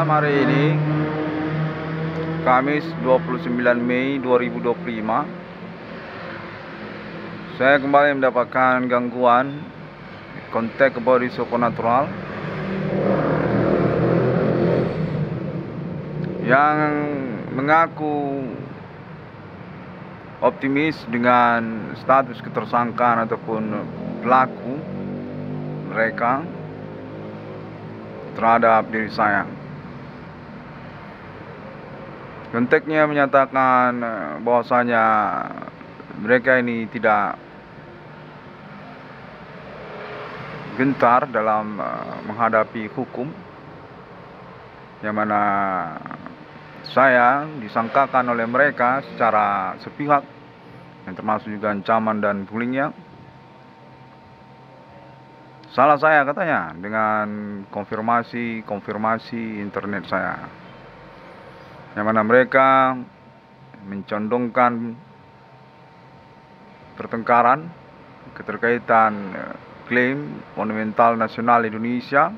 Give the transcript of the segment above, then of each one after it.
malam hari ini, Kamis 29 Mei 2025, saya kembali mendapatkan gangguan kontak body supernatural yang mengaku optimis dengan status ketersangkaan ataupun pelaku mereka terhadap diri saya. Kontaknya menyatakan bahwasanya mereka ini tidak gentar dalam menghadapi hukum, yang mana saya disangkakan oleh mereka secara sepihak, yang termasuk juga ancaman dan bullyingnya. Salah saya katanya dengan konfirmasi internet saya, yang mana mereka mencondongkan pertengkaran keterkaitan klaim monumental nasional Indonesia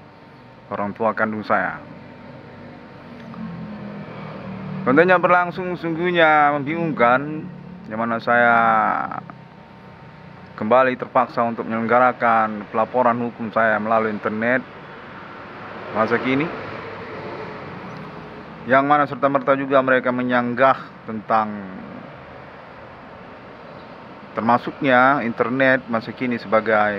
orang tua kandung saya. Kontennya berlangsung sungguhnya membingungkan, yang mana saya kembali terpaksa untuk menyelenggarakan pelaporan hukum saya melalui internet masa kini, yang mana serta-merta juga mereka menyanggah tentang termasuknya internet masa kini sebagai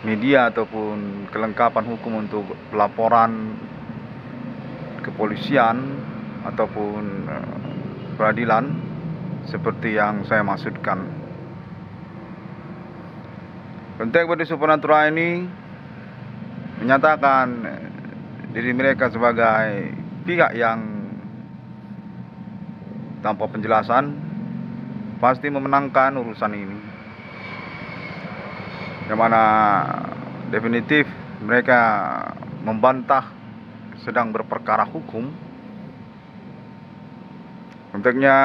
media ataupun kelengkapan hukum untuk pelaporan kepolisian ataupun peradilan seperti yang saya maksudkan. Kontak body supernatural ini menyatakan diri mereka sebagai pihak yang tanpa penjelasan pasti memenangkan urusan ini, yang mana definitif mereka membantah sedang berperkara hukum. Kontaknya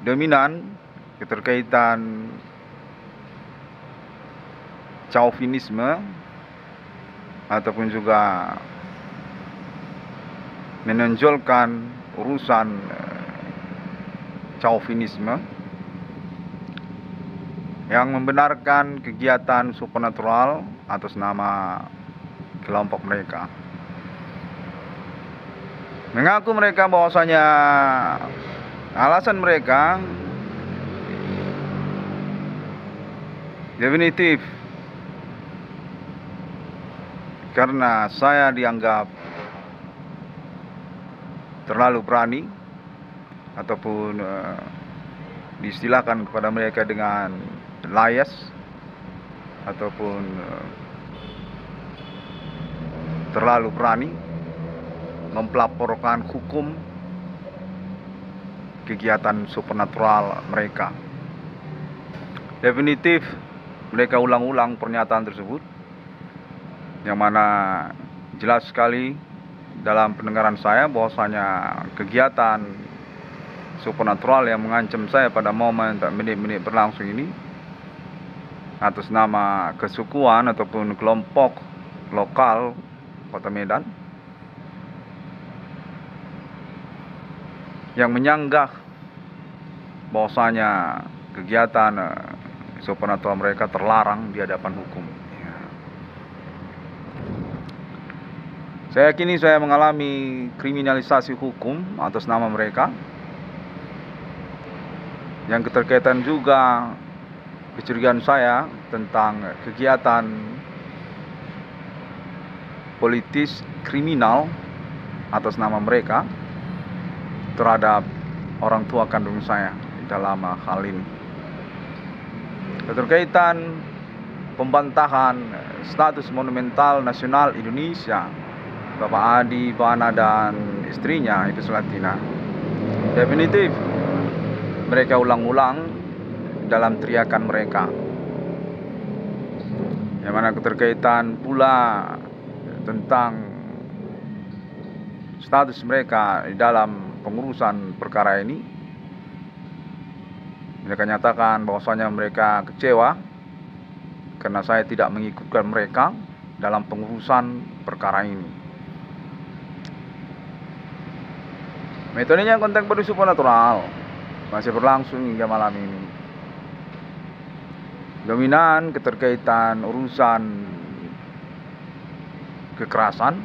dominan keterkaitan chauvinisme ataupun juga menonjolkan urusan chauvinisme yang membenarkan kegiatan supernatural atas nama kelompok mereka. Mengaku mereka bahwasanya alasan mereka definitif karena saya dianggap terlalu berani ataupun diistilahkan kepada mereka dengan layas ataupun terlalu berani mempelaporkan hukum kegiatan supernatural mereka. Definitif mereka ulang-ulang pernyataan tersebut, yang mana jelas sekali dalam pendengaran saya bahwasanya kegiatan supernatural yang mengancam saya pada momen dan menit-menit berlangsung ini atas nama kesukuan ataupun kelompok lokal Kota Medan yang menyanggah bahwasanya kegiatan supernatural mereka terlarang di hadapan hukum. Saya yakini saya mengalami kriminalisasi hukum atas nama mereka, yang keterkaitan juga kecurigaan saya tentang kegiatan politis kriminal atas nama mereka terhadap orang tua kandung saya dalam hal ini. Keterkaitan pembantahan status monumental nasional Indonesia Bapak Adi, Bana dan istrinya itu Selatina, definitif mereka ulang-ulang dalam teriakan mereka, yang mana keterkaitan pula tentang status mereka di dalam pengurusan perkara ini. Mereka nyatakan bahwasanya mereka kecewa karena saya tidak mengikutkan mereka dalam pengurusan perkara ini. Metodenya kontak body supernatural masih berlangsung hingga malam ini. Dominan keterkaitan urusan kekerasan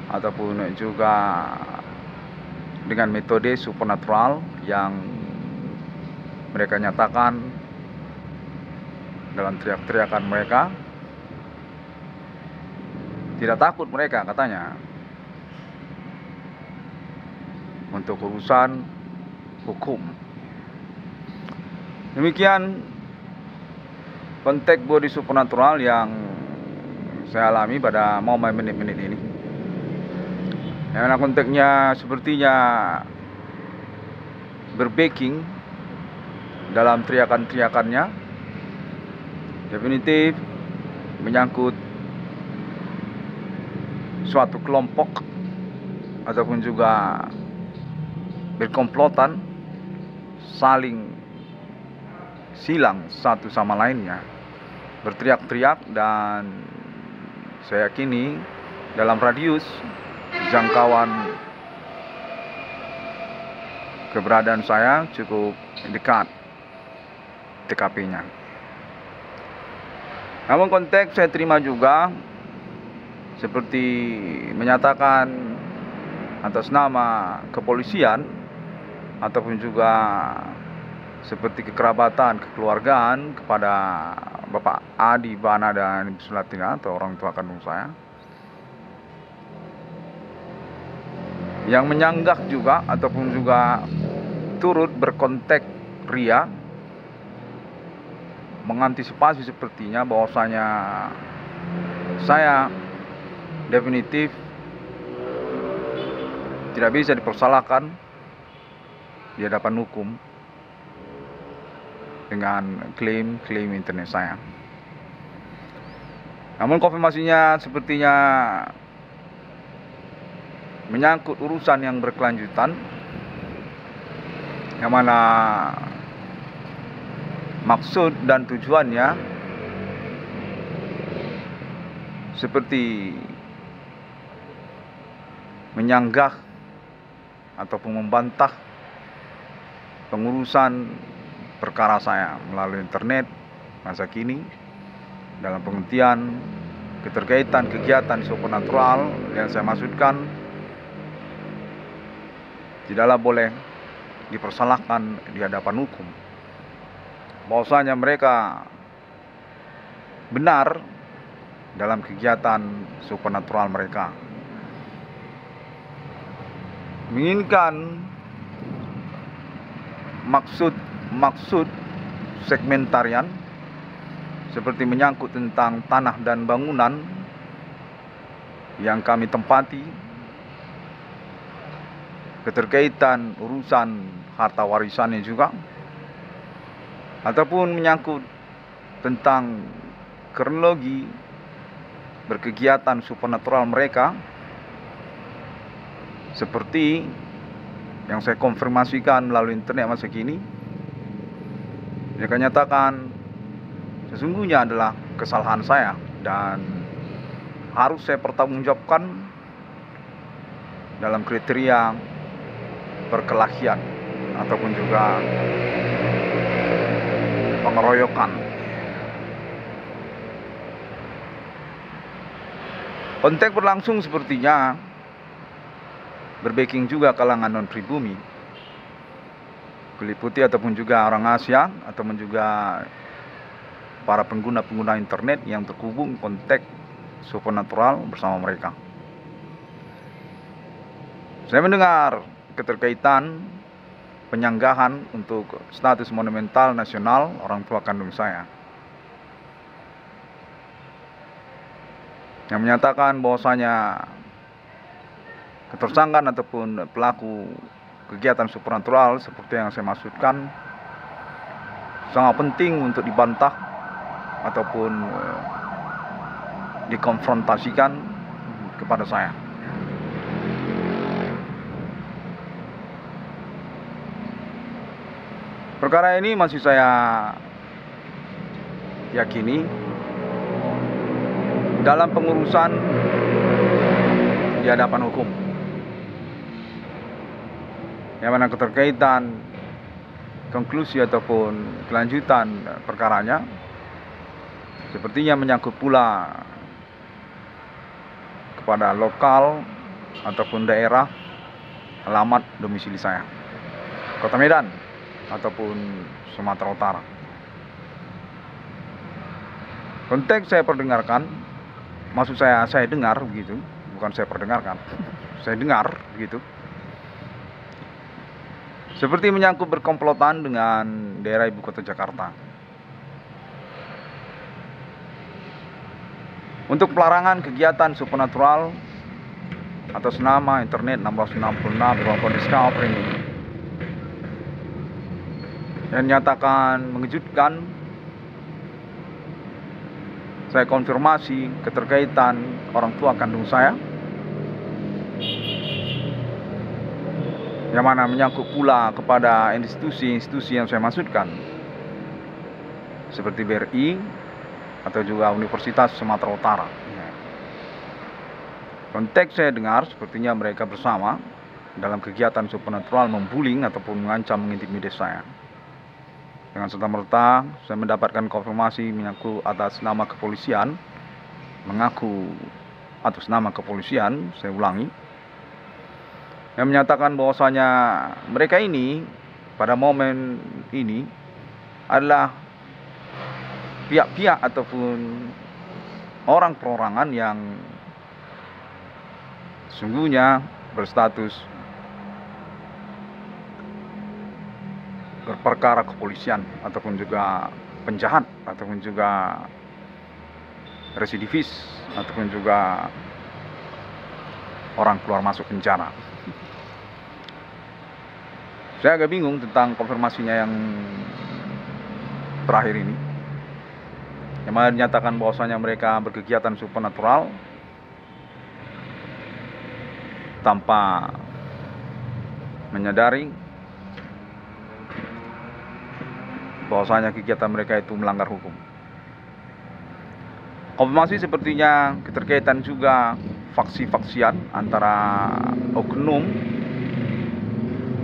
ataupun juga dengan metode supernatural yang mereka nyatakan dalam teriak-teriakan mereka. Tidak takut mereka katanya untuk urusan hukum. Demikian konteks body supernatural yang saya alami pada momen menit-menit ini. Yang konteksnya sepertinya berbacking dalam teriakan-teriakannya, definitif menyangkut suatu kelompok ataupun juga berkomplotan saling silang satu sama lainnya, berteriak-teriak, dan saya yakini dalam radius jangkauan keberadaan saya cukup dekat TKP-nya. Namun konteks saya terima juga seperti menyatakan atas nama kepolisian ataupun juga seperti kekerabatan, kekeluargaan kepada Bapak Adi Bana dan Ibu Sulatina atau orang tua kandung saya, yang menyanggah juga ataupun juga turut berkontak ria mengantisipasi sepertinya bahwasanya saya definitif tidak bisa dipersalahkan di hadapan hukum dengan klaim-klaim internet saya. Namun konfirmasinya sepertinya menyangkut urusan yang berkelanjutan, yang mana maksud dan tujuannya seperti menyanggah ataupun membantah pengurusan perkara saya melalui internet masa kini dalam pengertian keterkaitan kegiatan supernatural yang saya maksudkan tidaklah boleh dipersalahkan di hadapan hukum, bahwasanya mereka benar dalam kegiatan supernatural mereka, menginginkan maksud segmentarian seperti menyangkut tentang tanah dan bangunan yang kami tempati, keterkaitan urusan harta warisannya juga, ataupun menyangkut tentang kronologi berkegiatan supernatural mereka seperti yang saya konfirmasikan melalui internet masa kini. Mereka nyatakan sesungguhnya adalah kesalahan saya dan harus saya pertanggungjawabkan dalam kriteria perkelahian ataupun juga pengeroyokan. Konteks berlangsung sepertinya berbacking juga kalangan non-pribumi, kulit putih ataupun juga orang Asia, ataupun juga para pengguna-pengguna internet yang terhubung konteks supernatural bersama mereka. Saya mendengar keterkaitan penyanggahan untuk status monumental nasional orang tua kandung saya, yang menyatakan bahwasanya ketersangkaan ataupun pelaku kegiatan supernatural seperti yang saya maksudkan sangat penting untuk dibantah ataupun dikonfrontasikan kepada saya. Perkara ini masih saya yakini dalam pengurusan di hadapan hukum. yang mana keterkaitan konklusi ataupun kelanjutan perkaranya sepertinya menyangkut pula kepada lokal ataupun daerah alamat domisili saya, Kota Medan ataupun Sumatera Utara. Konteks saya perdengarkan, maksud saya dengar begitu, bukan saya perdengarkan, saya dengar begitu. Seperti menyangkut berkomplotan dengan daerah ibu kota Jakarta. Untuk pelarangan kegiatan supernatural atas nama internet 1666 ruang discovery ini yang nyatakan mengejutkan, saya konfirmasi keterkaitan orang tua kandung saya, yang mana menyangkut pula kepada institusi-institusi yang saya maksudkan, seperti BRI atau juga Universitas Sumatera Utara. Konteks saya dengar sepertinya mereka bersama dalam kegiatan supernatural membullying ataupun mengancam mengintimidasi saya. Dengan serta-merta saya mendapatkan konfirmasi menyangkut atas nama kepolisian, mengaku atas nama kepolisian, saya ulangi, yang menyatakan bahwasanya mereka ini pada momen ini adalah pihak-pihak ataupun orang perorangan yang sungguhnya berstatus berperkara kepolisian ataupun juga penjahat ataupun juga residivis ataupun juga orang keluar masuk penjara. Saya agak bingung tentang konfirmasinya yang terakhir ini, yang mana dinyatakan bahwasanya mereka berkegiatan supernatural tanpa menyadari bahwasanya kegiatan mereka itu melanggar hukum. Konfirmasi sepertinya keterkaitan juga faksi-faksian antara oknum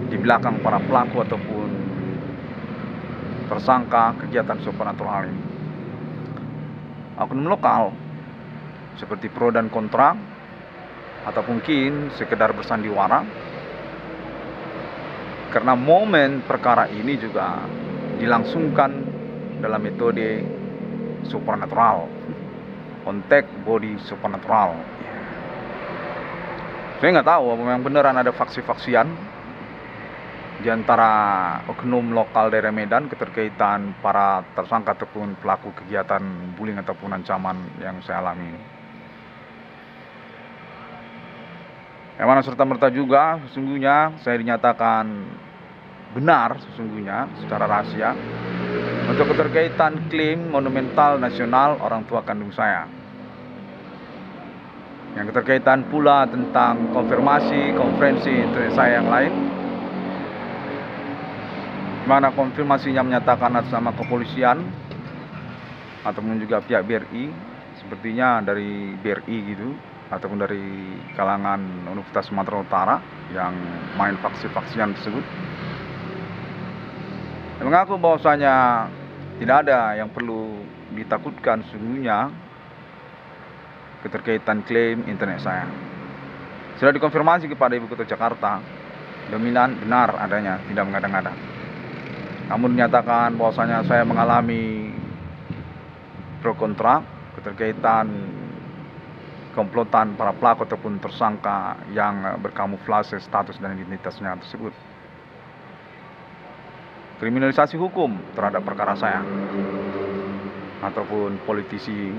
di belakang para pelaku ataupun tersangka kegiatan supernatural ini. Oknum lokal seperti pro dan kontra atau mungkin sekedar bersandiwara, karena momen perkara ini juga dilangsungkan dalam metode supernatural, konteks body supernatural. Saya nggak tahu apa memang beneran ada faksi-faksian di antara oknum lokal daerah Medan keterkaitan para tersangka ataupun pelaku kegiatan bullying ataupun ancaman yang saya alami ini. Yang mana serta-merta juga sesungguhnya saya dinyatakan benar sesungguhnya secara rahasia untuk keterkaitan klaim monumental nasional orang tua kandung saya. Yang keterkaitan pula tentang konfirmasi konferensi internet saya yang lain, mana konfirmasinya menyatakan atas nama kepolisian ataupun juga pihak BRI, sepertinya dari BRI gitu ataupun dari kalangan Universitas Sumatera Utara yang main faksi-faksian tersebut, yang mengaku bahwasanya tidak ada yang perlu ditakutkan sesungguhnya keterkaitan klaim internet saya. Sudah dikonfirmasi kepada Ibu Kota Jakarta, dominan benar adanya, tidak mengada-ngada. Namun dinyatakan bahwasanya saya mengalami pro kontra keterkaitan komplotan para pelaku ataupun tersangka yang berkamuflase status dan identitasnya tersebut. Kriminalisasi hukum terhadap perkara saya ataupun politisi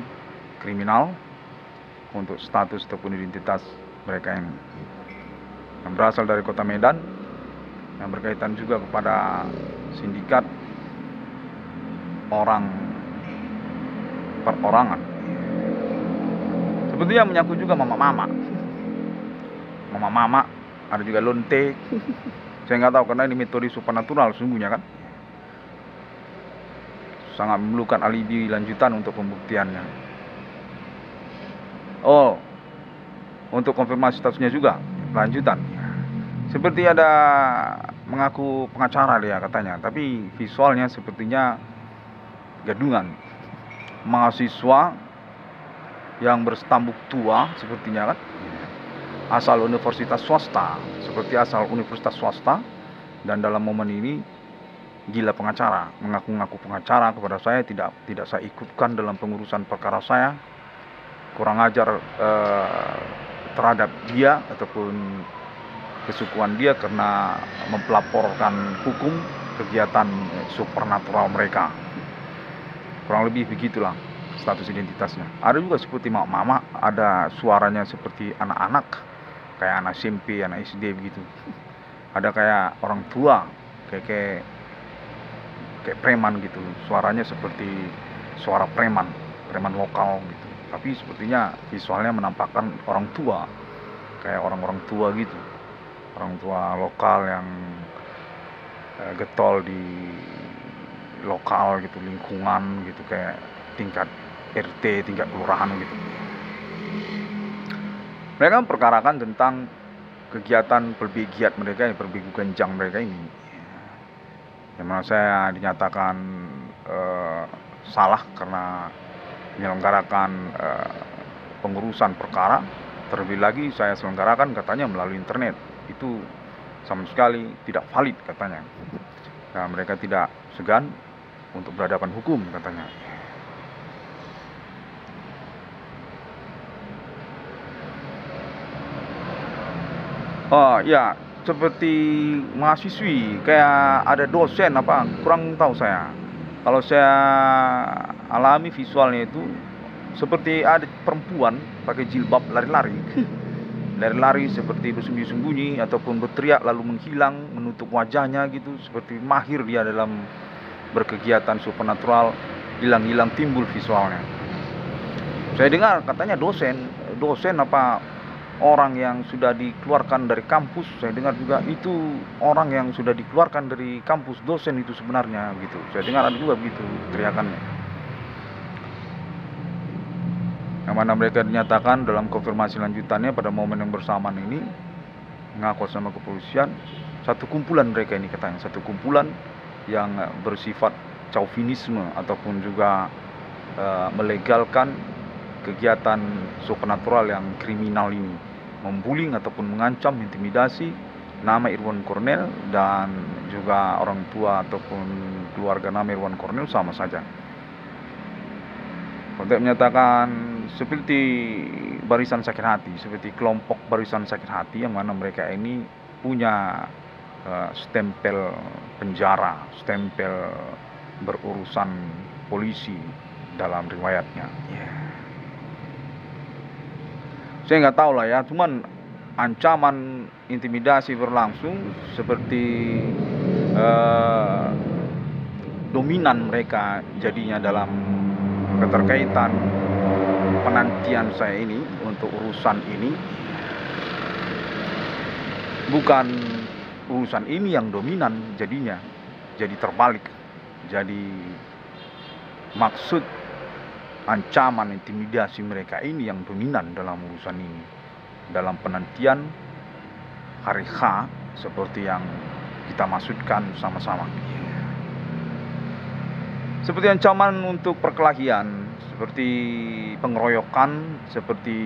kriminal untuk status ataupun identitas mereka ini yang berasal dari Kota Medan, yang berkaitan juga kepada sindikat orang perorangan. Sebetulnya menyangkut juga mama-mama, ada juga lonte. Saya nggak tahu karena ini metode supernatural sungguhnya kan. Sangat memerlukan alibi lanjutan untuk pembuktiannya. Oh, untuk konfirmasi statusnya juga lanjutan. Seperti ada mengaku pengacara dia katanya, tapi visualnya sepertinya gadungan. Mahasiswa yang berstambuk tua sepertinya kan, asal universitas swasta, seperti asal universitas swasta. Dan dalam momen ini gila pengacara, mengaku-ngaku pengacara kepada saya, tidak saya ikutkan dalam pengurusan perkara saya, kurang ajar terhadap dia ataupun kesukuan dia karena mempelaporkan hukum kegiatan supernatural mereka. Kurang lebih begitulah status identitasnya. Ada juga seperti mama, ada suaranya seperti anak-anak, kayak anak SMP, anak SD begitu. Ada kayak orang tua, kayak preman gitu. Suaranya seperti suara preman lokal gitu. Tapi sepertinya visualnya menampakkan orang tua, kayak orang-orang tua gitu. Orang tua lokal yang getol di lokal gitu, lingkungan gitu, kayak tingkat RT, tingkat kelurahan gitu. Mereka memperkarakan tentang kegiatan pelbegiat mereka, pelbegu genjang mereka ini, yang mana saya dinyatakan salah karena menyelenggarakan pengurusan perkara. Terlebih lagi saya selenggarakan katanya melalui internet, itu sama sekali tidak valid katanya. Nah, mereka tidak segan untuk berhadapan hukum katanya. Oh ya, seperti mahasiswi, kayak ada dosen apa, kurang tahu saya. Kalau saya alami visualnya itu seperti ada perempuan pakai jilbab lari-lari. Lari-lari seperti bersembunyi-sembunyi ataupun berteriak lalu menghilang, menutup wajahnya gitu, seperti mahir dia dalam berkegiatan supernatural, hilang-hilang timbul visualnya. Saya dengar katanya dosen apa, orang yang sudah dikeluarkan dari kampus. Saya dengar juga itu orang yang sudah dikeluarkan dari kampus, dosen itu sebenarnya gitu. Saya dengar ada juga begitu teriakannya. Yang mana mereka dinyatakan dalam konfirmasi lanjutannya pada momen yang bersamaan ini, mengaku sama kepolisian, satu kumpulan mereka ini katanya, satu kumpulan yang bersifat chauvinisme ataupun juga melegalkan kegiatan supernatural yang kriminal ini, membuling ataupun mengancam, intimidasi nama Irwan Cornell dan juga orang tua ataupun keluarga nama Irwan Cornell sama saja. Untuk menyatakan seperti barisan sakit hati, seperti kelompok barisan sakit hati, yang mana mereka ini punya stempel penjara, stempel berurusan polisi dalam riwayatnya. Saya nggak tahu lah ya, cuman ancaman intimidasi berlangsung seperti dominan mereka jadinya dalam keterkaitan penantian saya ini untuk urusan ini. Bukan urusan ini yang dominan jadinya, jadi terbalik. Jadi maksud ancaman intimidasi mereka ini yang dominan dalam urusan ini, dalam penantian hari H seperti yang kita maksudkan sama-sama. Seperti ancaman untuk perkelahian, seperti pengeroyokan, seperti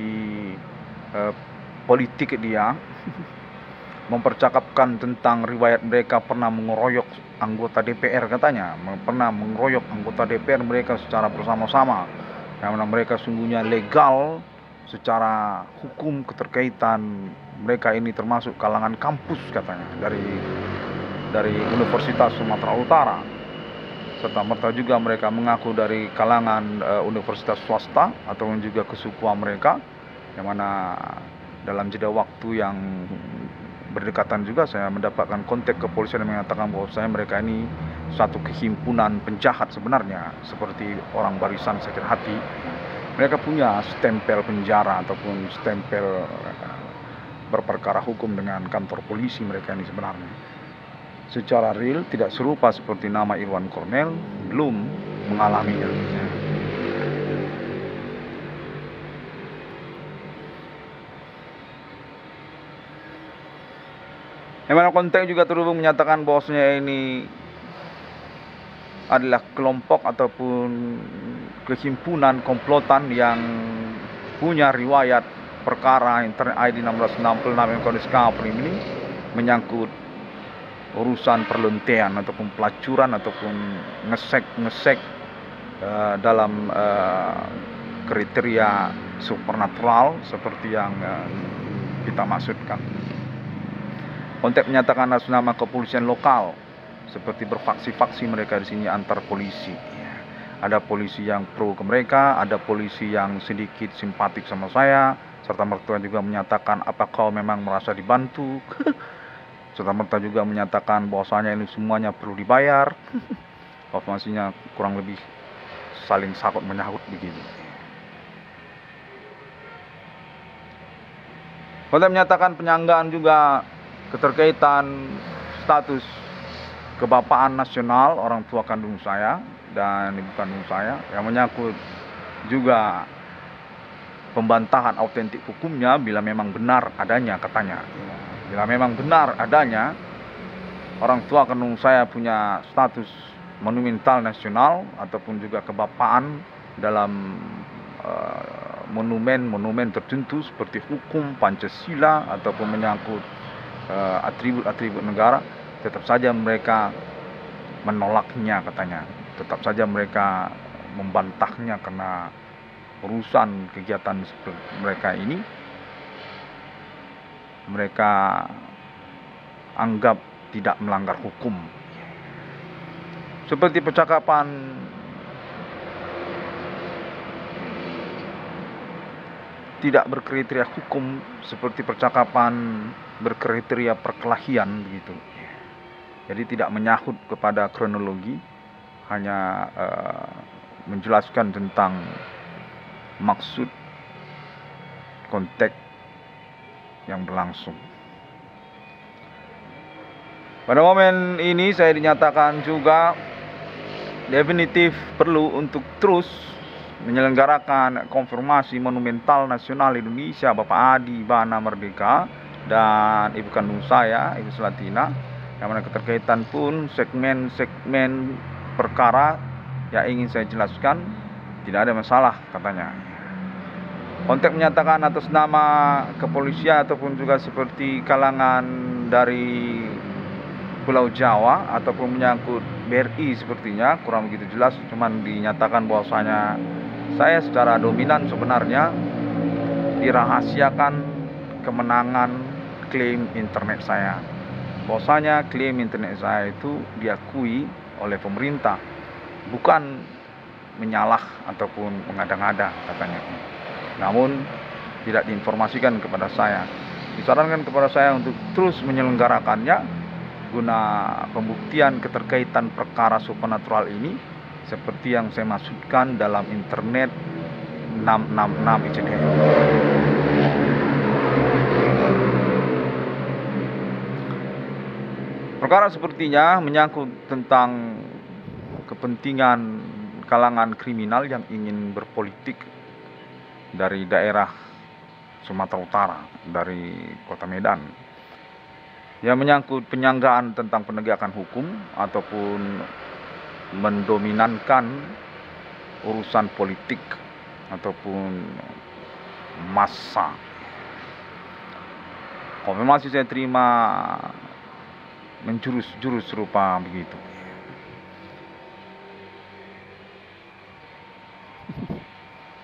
politik dia mempercakapkan tentang riwayat mereka pernah mengeroyok anggota DPR katanya, pernah mengeroyok anggota DPR mereka secara bersama-sama, yang mana mereka sungguhnya legal secara hukum keterkaitan mereka ini, termasuk kalangan kampus katanya dari Universitas Sumatera Utara. Serta merta juga mereka mengaku dari kalangan universitas swasta ataupun juga kesukuan mereka, yang mana dalam jeda waktu yang berdekatan juga saya mendapatkan kontak kepolisian yang mengatakan bahwa mereka ini satu kehimpunan penjahat sebenarnya, seperti orang barisan sakit hati. Mereka punya stempel penjara ataupun stempel berperkara hukum dengan kantor polisi mereka ini sebenarnya. Secara real tidak serupa seperti nama Irwan Cornell, belum mengalaminya. Yang mana konteks juga terhubung menyatakan bahwasanya ini adalah kelompok ataupun kehimpunan komplotan yang punya riwayat perkara Internet ID 1666 yang kau discover ini menyangkut urusan perlentaian ataupun pelacuran ataupun ngesek dalam kriteria supernatural seperti yang kita maksudkan. Konteks menyatakan atas nama kepolisian lokal, seperti berfaksi-faksi mereka di sini antar polisi. Ada polisi yang pro ke mereka, ada polisi yang sedikit simpatik sama saya, serta merta juga menyatakan apa kau memang merasa dibantu. Serta merta juga menyatakan bahwasanya ini semuanya perlu dibayar. Informasinya kurang lebih saling sakut menyahut begini. Konteks menyatakan penyanggaan juga keterkaitan status kebapaan nasional orang tua kandung saya dan ibu kandung saya, yang menyangkut juga pembantahan autentik hukumnya bila memang benar adanya, katanya. Bila memang benar adanya orang tua kandung saya punya status monumental nasional ataupun juga kebapaan dalam monumen tertentu seperti hukum Pancasila ataupun menyangkut atribut-atribut negara, tetap saja mereka menolaknya, katanya. Tetap saja mereka membantahnya karena urusan kegiatan mereka ini mereka anggap tidak melanggar hukum. Seperti percakapan tidak berkriteria hukum, seperti percakapan berkriteria perkelahian begitu. Jadi tidak menyahut kepada kronologi, hanya menjelaskan tentang maksud konteks yang berlangsung. Pada momen ini saya dinyatakan juga definitif perlu untuk terus menyelenggarakan konfirmasi monumental nasional Indonesia Bapak Adi Bana Merdeka dan ibu kandung saya, Ibu Selatina, yang mana keterkaitan pun segmen-segmen perkara yang ingin saya jelaskan tidak ada masalah, katanya. Konteks menyatakan atas nama kepolisian ataupun juga seperti kalangan dari Pulau Jawa ataupun menyangkut BRI sepertinya kurang begitu jelas, cuman dinyatakan bahwasanya saya secara dominan sebenarnya dirahasiakan kemenangan klaim internet saya. Bahwasanya klaim internet saya itu diakui oleh pemerintah, bukan menyalah ataupun mengada-ngada, katanya. Namun tidak diinformasikan kepada saya. Disarankan kepada saya untuk terus menyelenggarakannya guna pembuktian keterkaitan perkara supernatural ini seperti yang saya maksudkan dalam internet 666 ICD. Perkara sepertinya menyangkut tentang kepentingan kalangan kriminal yang ingin berpolitik dari daerah Sumatera Utara, dari Kota Medan, yang menyangkut penyanggaan tentang penegakan hukum ataupun mendominankan urusan politik ataupun massa. Konfirmasi saya terima menjurus serupa begitu.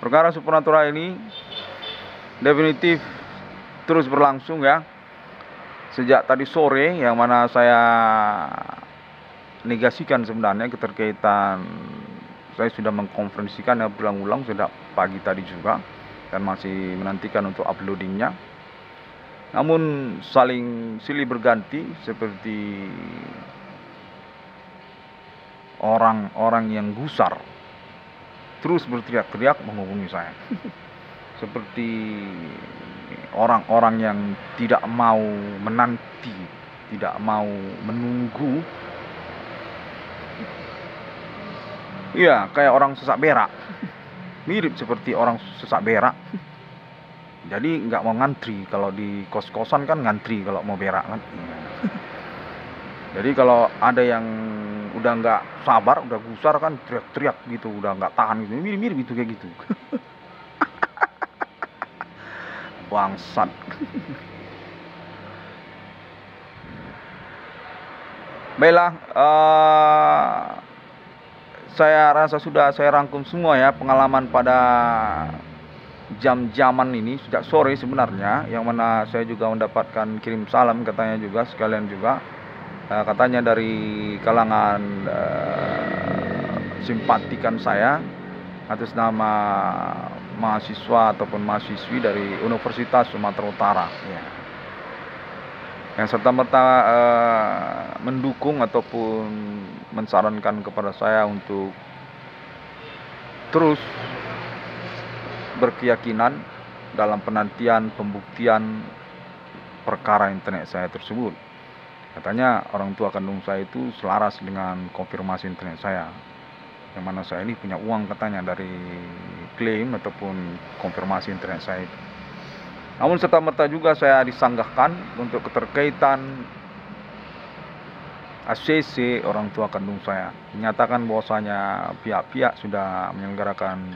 Perkara supernatural ini definitif terus berlangsung ya. Sejak tadi sore, yang mana saya negasikan sebenarnya keterkaitan, saya sudah mengkonferensikan ya berulang-ulang sejak pagi tadi juga, dan masih menantikan untuk uploadingnya. Namun saling silih berganti seperti orang-orang yang gusar terus berteriak-teriak menghubungi saya. Seperti orang-orang yang tidak mau menanti, tidak mau menunggu. Iya, kayak orang sesak berak. Mirip seperti orang sesak berak. Jadi nggak mau ngantri. Kalau di kos-kosan kan ngantri kalau mau berak kan. Jadi kalau ada yang udah nggak sabar, udah gusar kan teriak-teriak gitu, udah nggak tahan gitu, mirip-mirip gitu kayak gitu. Bangsat. Baiklah, saya rasa sudah saya rangkum semua ya pengalaman pada jam-jaman ini sejak sore sebenarnya, yang mana saya juga mendapatkan kirim salam katanya juga sekalian juga katanya dari kalangan simpatikan saya atas nama mahasiswa ataupun mahasiswi dari Universitas Sumatera Utara ya, yang serta-merta mendukung ataupun mensarankan kepada saya untuk terus berkeyakinan dalam penantian pembuktian perkara internet saya tersebut. Katanya orang tua kandung saya itu selaras dengan konfirmasi internet saya, yang mana saya ini punya uang katanya dari klaim ataupun konfirmasi internet saya itu. Namun serta-merta juga saya disanggahkan untuk keterkaitan ACC orang tua kandung saya, menyatakan bahwasanya pihak-pihak sudah menyelenggarakan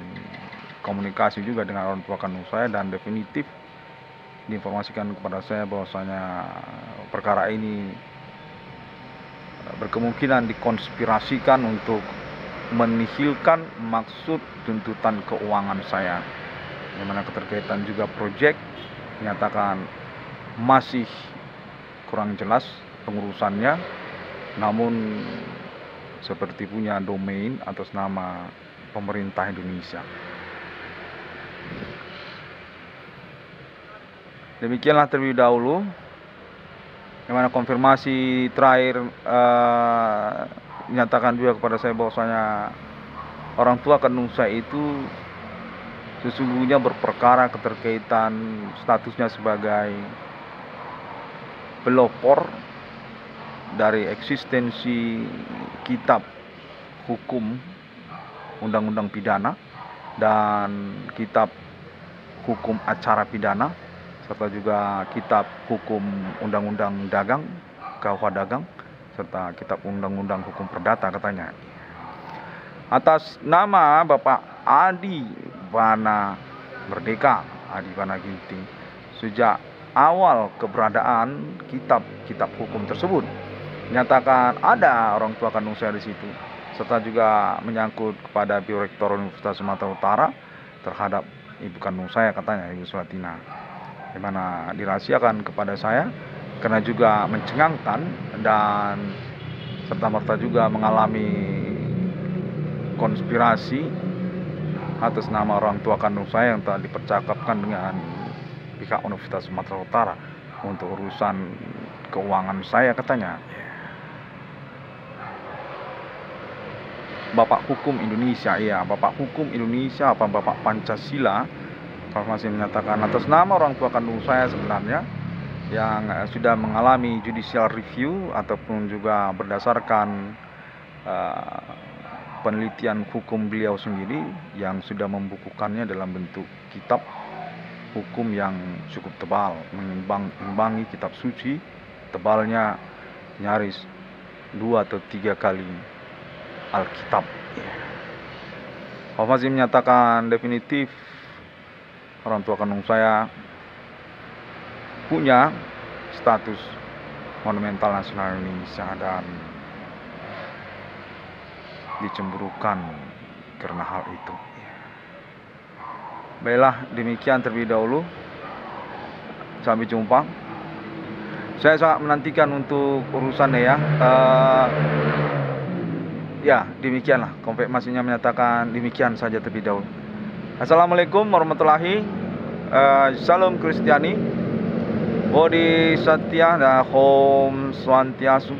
komunikasi juga dengan orang tua kandung saya dan definitif diinformasikan kepada saya bahwasanya perkara ini berkemungkinan dikonspirasikan untuk menihilkan maksud tuntutan keuangan saya, yang mana keterkaitan juga proyek menyatakan masih kurang jelas pengurusannya, namun seperti punya domain atas nama pemerintah Indonesia. Demikianlah terlebih dahulu, yang mana konfirmasi terakhir menyatakan juga kepada saya bahwasanya orang tua kandung saya itu sesungguhnya berperkara keterkaitan statusnya sebagai pelopor dari eksistensi kitab hukum undang-undang pidana dan kitab hukum acara pidana, serta juga kitab hukum undang-undang dagang, KUH dagang, serta kitab undang-undang hukum perdata katanya. Atas nama Bapak Adi Bana Merdeka, Adi Bana Ginting, sejak awal keberadaan kitab-kitab hukum tersebut, menyatakan ada orang tua kandung saya di situ, serta juga menyangkut kepada Biorektor Universitas Sumatera Utara terhadap ibu kandung saya katanya, Ibu Sulatina, di mana dirahasiakan kepada saya karena juga mencengangkan dan serta-merta juga mengalami konspirasi atas nama orang tua kandung saya yang telah dipercakapkan dengan pihak Universitas Sumatera Utara untuk urusan keuangan saya katanya. Bapak Hukum Indonesia, ya Bapak Hukum Indonesia apa Bapak Pancasila, masih menyatakan atas nama orang tua kandung saya sebenarnya yang sudah mengalami judicial review ataupun juga berdasarkan penelitian hukum beliau sendiri yang sudah membukukannya dalam bentuk kitab hukum yang cukup tebal, mengimbangi kitab suci, tebalnya nyaris 2 atau 3 kali Alkitab. Masih menyatakan definitif orang tua kandung saya punya status monumental nasional Indonesia dan dicemburukan karena hal itu. Baiklah, demikian terlebih dahulu. Sampai jumpa. Saya sangat menantikan untuk urusannya ya. Ya, demikianlah. Konfirmasinya menyatakan demikian saja terlebih dahulu. Assalamualaikum warahmatullahi Salam Kristiani. Bodhi Satya dan Om Swantiastu.